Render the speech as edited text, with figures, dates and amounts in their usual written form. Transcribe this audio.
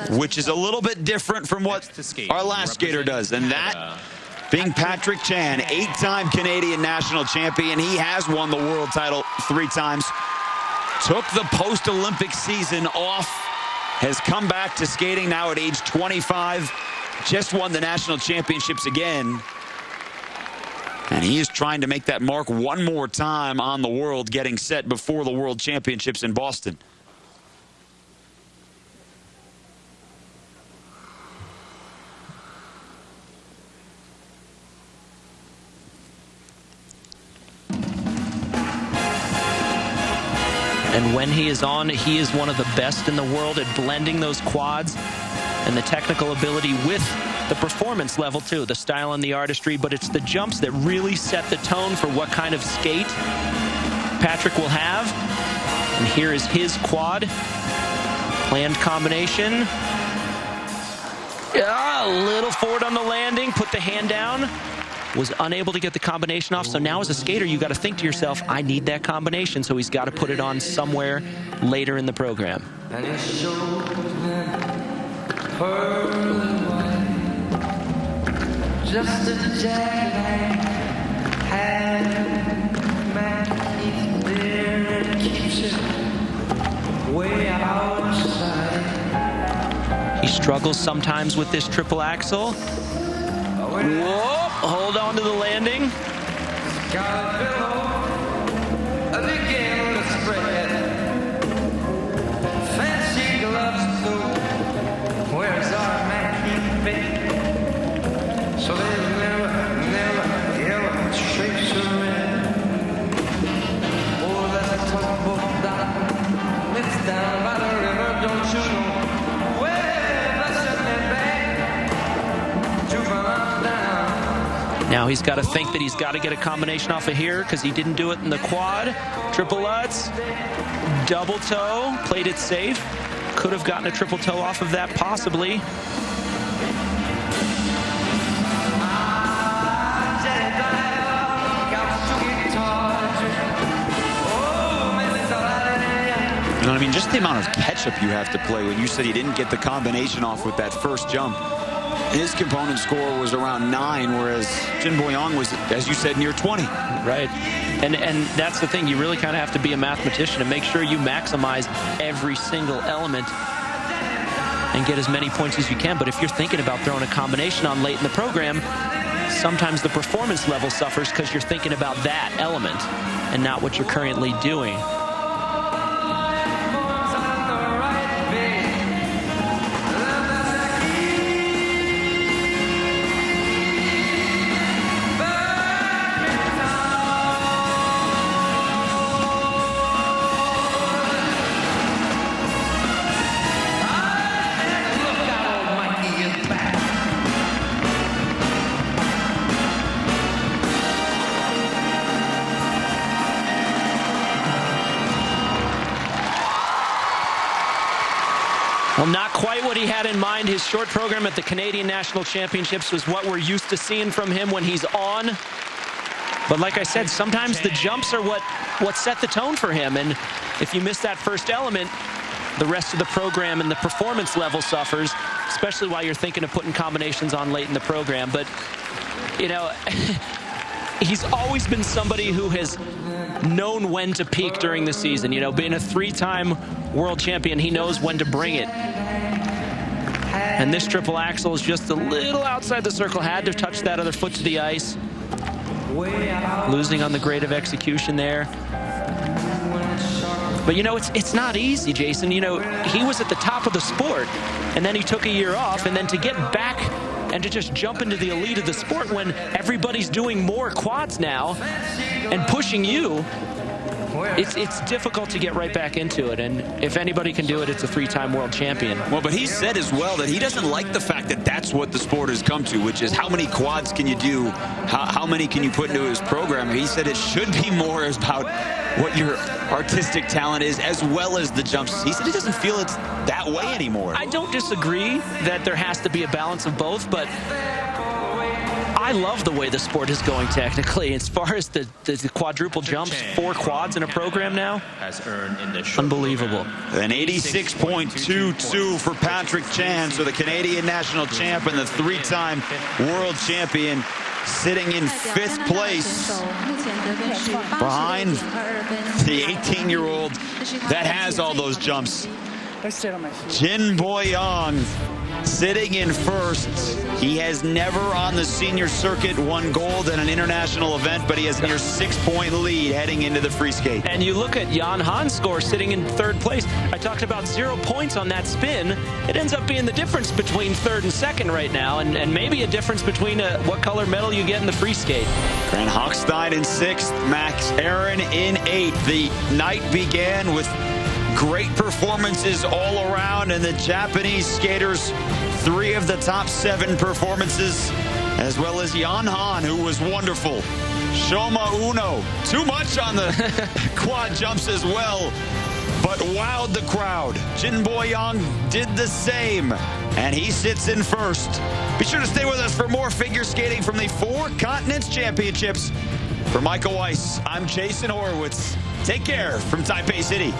which is a little bit different from what our last skater does, and that being Patrick Chan, 8-time Canadian national champion. He has won the world title 3 times. Took the post-Olympic season off, has come back to skating now at age 25, just won the national championships again. And he is trying to make that mark one more time on the world, getting set before the World Championships in Boston. And when he is on, he is one of the best in the world at blending those quads and the technical ability with the performance level too, the style and the artistry. But it's the jumps that really set the tone for what kind of skate Patrick will have. And here is his quad. Planned combination. A little forward on the landing, put the hand down. Was unable to get the combination off. So now as a skater, you got to think to yourself, I need that combination. So he's got to put it on somewhere later in the program. Just a jacket there keeps it way outside. He struggles sometimes with this triple axel. Whoa, hold on to the landing. Fancy gloves too. Where's our man? So there's never ever trace of red. Oh, that tugboat down, it's down by the river, don't you know? Now he's got to think that he's got to get a combination off of here because he didn't do it in the quad. Triple Lutz, double toe, played it safe. Could have gotten a triple toe off of that possibly. You know what I mean? Just the amount of catch-up you have to play. When you said he didn't get the combination off with that first jump, his component score was around 9, whereas Jin Boyong was, as you said, near 20. Right. And that's the thing. You really kind of have to be a mathematician and make sure you maximize every single element and get as many points as you can. But if you're thinking about throwing a combination on late in the program, sometimes the performance level suffers because you're thinking about that element and not what you're currently doing. Well, not quite what he had in mind. His short program at the Canadian National Championships was what we're used to seeing from him when he's on. But like I said, sometimes the jumps are what set the tone for him. And if you miss that first element, the rest of the program and the performance level suffers, especially while you're thinking of putting combinations on late in the program. But, you know, he's always been somebody who has known when to peak during the season. You know, being a 3-time world champion, he knows when to bring it. And this triple axel is just a little outside the circle. Had to touch that other foot to the ice. Losing on the grade of execution there. But, you know, it's not easy, Jason. You know, he was at the top of the sport, and then he took a year off, and then to get back and to just jump into the elite of the sport when everybody's doing more quads now and pushing you, it's difficult to get right back into it. And if anybody can do it, it's a 3-time world champion. Well, but he said as well that he doesn't like the fact that that's what the sport has come to, which is how many quads can you do, how many can you put into his program. He said it should be more about what your artistic talent is as well as the jumps. He said he doesn't feel it's that way anymore. I don't disagree that there has to be a balance of both, but I love the way the sport is going technically. As far as the quadruple jumps, 4 quads in a program now, unbelievable. An 86.22 for Patrick Chan, so the Canadian national champ and the 3-time world champion sitting in 5th place behind the 18-year-old that has all those jumps. Jin Boyong sitting in 1st. He has never on the senior circuit won gold in an international event, but he has a near 6-point lead heading into the free skate. And you look at Jan Han's score sitting in 3rd place. I talked about 0 points on that spin. It ends up being the difference between 3rd and 2nd right now, and maybe a difference between what color medal you get in the free skate. Grant Hochstein in 6th, Max Aaron in 8th. The night began with great performances all around, and the Japanese skaters, 3 of the top 7 performances, as well as Jan Han, who was wonderful. Shoma Uno, too much on the quad jumps as well, but wowed the crowd. Jin Boyong did the same, and he sits in 1st. Be sure to stay with us for more figure skating from the 4 Continents Championships. For Michael Weiss, I'm Jason Horowitz. Take care from Taipei City.